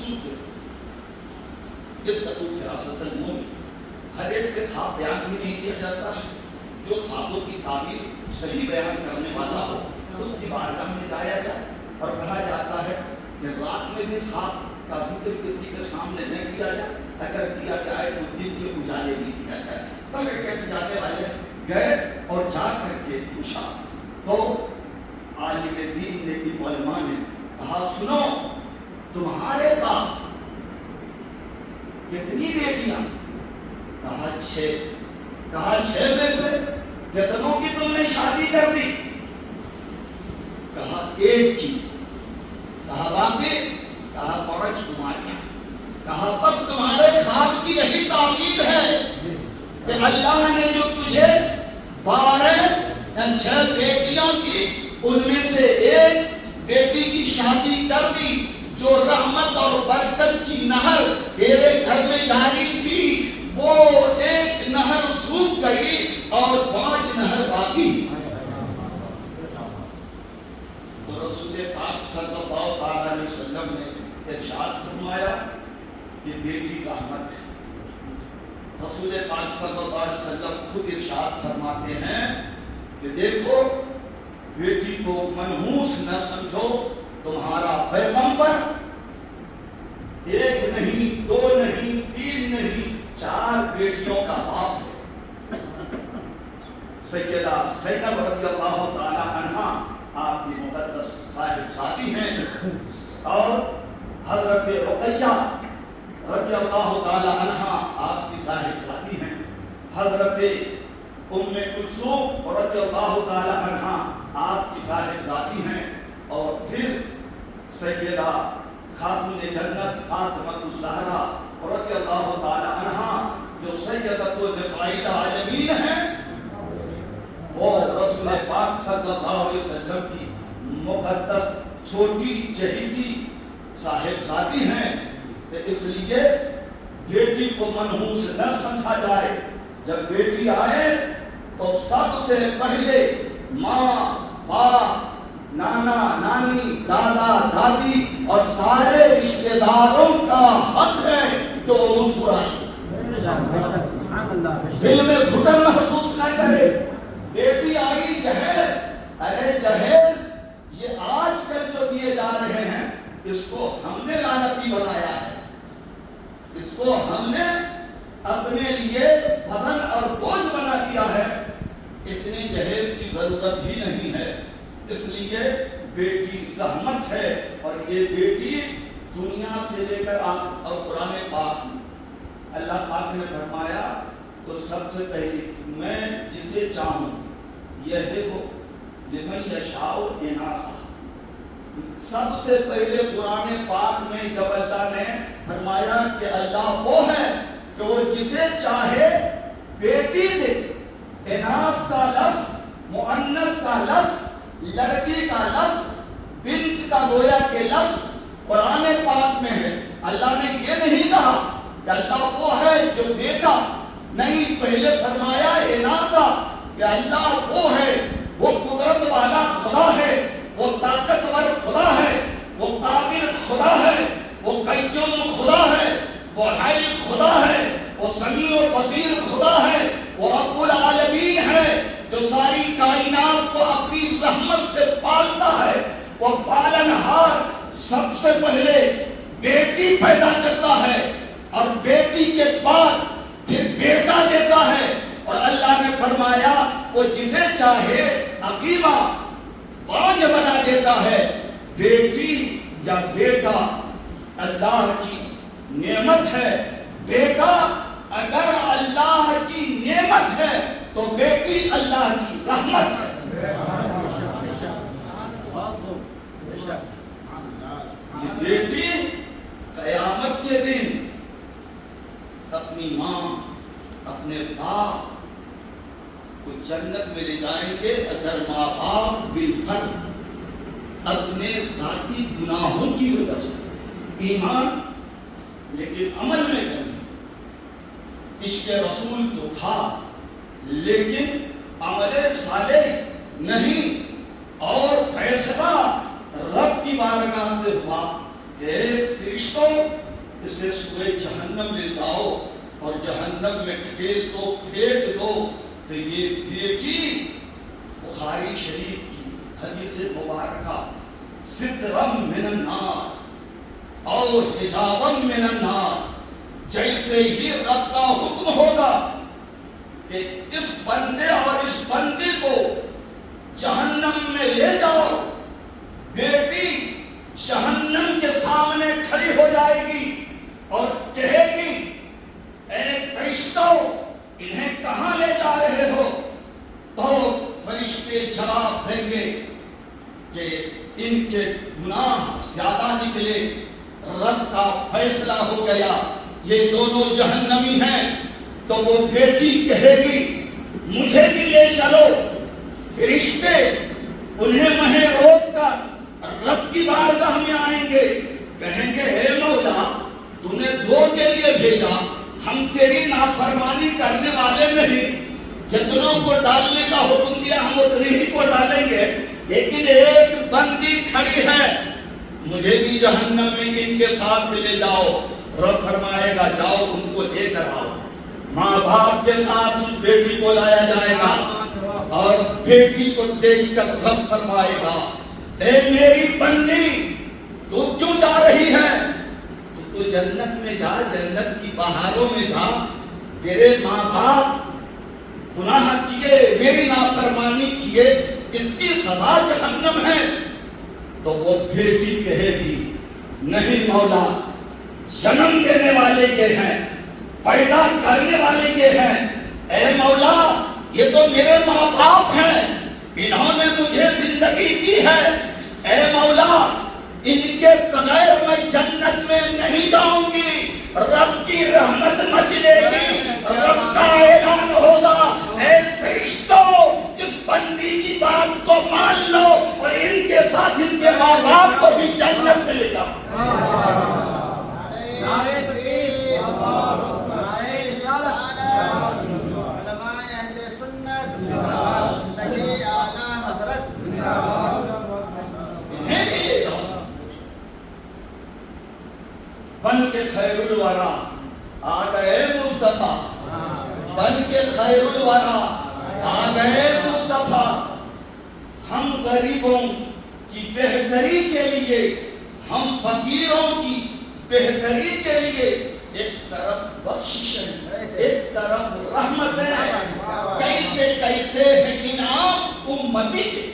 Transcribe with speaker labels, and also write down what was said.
Speaker 1: مقصود ہے اتقوا فراست المومن. ہر ایک سے خواب بیان بھی نہیں کیا جاتا ہے. جو خوابوں کی تعبیر صحیح بیان کرنے والا ہو اس کی بارگاہ میں جایا جائے. اور کہا جاتا ہے کہ رات میں بھی خواب کا ذکر کسی کے سامنے نہ کیا جائے, اگر کیا جائے تو دن کے اجالے بھی کیا جائے. بغیر کہتے جانے والے گئے اور جا کر کے پوچھا تو عالم دین نے بھی علماء نے کہا سنو تمہارے پاس کتنی بیٹیاں؟ کہا 6. کہا 6 میں سے کتنوں کی تم نے شادی کر دی؟ کہا 1 کی. کہا باقی؟ کہا 5 تمہاریاں. کہا بس تمہارے خواب کی یہی تعبیر ہے کہ اللہ نے جو تجھے 6 بیٹیاں کی ان میں سے 1 بیٹی کی شادی کر دی جو رحمت اور برکت کی نہر تیرے گھر میں جاری تھی, وہ 1 نہر سوکھ گئی اور 5 نہر باقی. تو رسول پاک صلی اللہ علیہ وسلم نے ارشاد فرمایا کہ بیٹی رحمت ہے. رسول پاک صلی اللہ علیہ وسلم خود ارشاد فرماتے ہیں کہ دیکھو بیٹی کو منحوس نہ سمجھو, تمہارا پیغمبر 1 نہیں 2 نہیں 3 نہیں 4 بیٹیوں کا باپ ہے. سیدہ زینب رضی اللہ تعالی عنہا آپ کی مقدس صاحب شادی ہیں, اور حضرت رقیہ رضی اللہ تعالی عنہا آپ کی صاحب شادی ہیں. حضرت ام کلثوم رضی اللہ تعالی عنہا آپ کی صاحب شادی ہیں. اور پھر سیدہ خاتون جنت فاطمہ الزہرا رضی اللہ تعالی عنہا جو سیدۃ النساء العالمین ہیں, وہ رسول پاک صلی اللہ علیہ وسلم کی مقدس چھوٹی چہیتی صاحب شادی ہیں. اس لیے بیٹی کو منحوس نہ سمجھا جائے. جب بیٹی آئے تو سب سے پہلے ماں باپ نانا نانی دادا دادی اور سارے رشتہ داروں کا حق ہے کہ وہ مسکرائیں, دل میں گھٹن محسوس نہ کرے. بیٹی آئی جہیز, ارے جہیز یہ آج کل جو دیے جا رہے ہیں اس کو ہم نے لعنتی بنایا ہے, اس کو ہم نے اپنے لیے وزن اور بوجھ بنا دیا ہے. اتنے جہیز کی ضرورت ہی نہیں ہے. اس لیے بیٹی رحمت ہے, اور یہ بیٹی دنیا سے لے کر اور قرآن پاک میں اللہ پاک نے فرمایا تو سب سے پہلے میں جسے چاہوں یہ ہے وہ لمن یشاء اناثا. سب سے پہلے قرآن پاک میں جب اللہ نے فرمایا کہ اللہ وہ ہے کہ وہ جسے چاہے بیٹی دے, اناث کا لفظ مؤنث کا لفظ لڑکی کا لفظ بنت کا گویا کے لفظ قرآن پاک میں ہے. اللہ نے یہ نہیں کہا کہ اللہ وہ ہے جو بیٹا, نہیں, پہلے فرمایا اناثا کہ اللہ وہ ہے, وہ قدرت والا خدا ہے, وہ طاقتور خدا ہے, وہ قابل خدا ہے, وہ قیوم خدا ہے, وہ حی خدا ہے, وہ سمیع و بصیر خدا ہے, وہ رب العالمین ہے جو ساری کائنات کو اپنی رحمت سے پالتا ہے. وہ پالنہار سب سے پہلے بیٹی پیدا کرتا ہے اور بیٹی کے بعد پھر بیٹا دیتا ہے. اور اللہ نے فرمایا وہ جسے چاہے عقیمہ باج بنا دیتا ہے. بیٹی یا بیٹا اللہ کی نعمت ہے. بیٹا اگر اللہ کی نعمت ہے تو بیٹی اللہ کی رحمت ہے. یہ بیٹی قیامت کے دن اپنی ماں اپنے باپ کو جنت میں لے جائیں گے اگر ماں باپ بالفرض اپنے ذاتی گناہوں کی وجہ سے ایمان لیکن عمل میں کریں. عشق رسول تو تھا لیکن عمل صالح نہیں, اور فیصلہ رب کی بارگاہ سے ہوا کہ فرشتوں اسے سوئے جہنم لے جاؤ اور جہنم میں پھینک دو تو یہ بیٹی بخاری شریف کی حدیث مبارکہ سترم من النار اور حجابم من النار، جیسے ہی رب کا حکم ہوگا کہ اس بندے اور اس بندی کو جہنم میں لے جاؤ، بیٹی جہنم کے سامنے کھڑی ہو جائے گی اور کہے گی اے فرشتوں انہیں کہاں لے جا رہے ہو؟ تو فرشتے جواب دیں گے کہ ان کے گناہ زیادہ نکلے، رب کا فیصلہ ہو گیا، یہ دونوں جہنمی ہیں۔ تو وہ بیٹی کہے گی مجھے بھی لے چلو۔ فرشتے انہیں وہیں روک کر رب کی بارگاہ میں آئیں گے، کہیں گے اے مولا تو نے دو کے لیے بھیجا، ہم تیری نافرمانی کرنے والے نہیں، جتنوں کو ڈالنے کا حکم دیا ہم اتنے ہی کو ڈالیں گے، لیکن ایک بندی کھڑی ہے، مجھے بھی جہنم میں ان کے ساتھ لے جاؤ۔ رب فرمائے گا جاؤ ان کو لے کر آؤ۔ ماں باپ کے ساتھ اس بیٹی کو لایا جائے گا اور بیٹی کو دیکھ کر رب فرمائے گا اے میری بندی تو کیوں جا رہی ہے؟ تو جنت میں جا، جنت کی بہاروں میں جا، تیرے ماں باپ گناہ کیے، میری نافرمانی کیے، اس کی سزا جہنم ہے۔ تو وہ بیٹی کہے گی نہیں مولا، جنم دینے والے یہ ہیں، پیدا کرنے والے یہ ہیں، اے مولا یہ تو میرے ماں باپ ہیں، انہوں نے مجھے زندگی دی ہے، اے مولا ان کے بغیر میں جنت میں نہیں جاؤں گی۔ رب کی رحمت مچلے گی، رب کا اعلان ہوگا اے فرشتوں اس بندی کی بات کو مان لو اور ان کے ساتھ ان کے ماں باپ کو بھی جنت میں لے جاؤ۔ بن کے خیر الورا آ گئے مصطفیٰ، بن کے خیر الورا آ گئے مصطفیٰ، ہم غریبوں کی بہتری کے لیے، ہم فقیروں کی بہتری کے لیے، ایک طرف بخشش ہے، ایک طرف رحمت ہے، کیسے کیسے ہے انعام امتی کے۔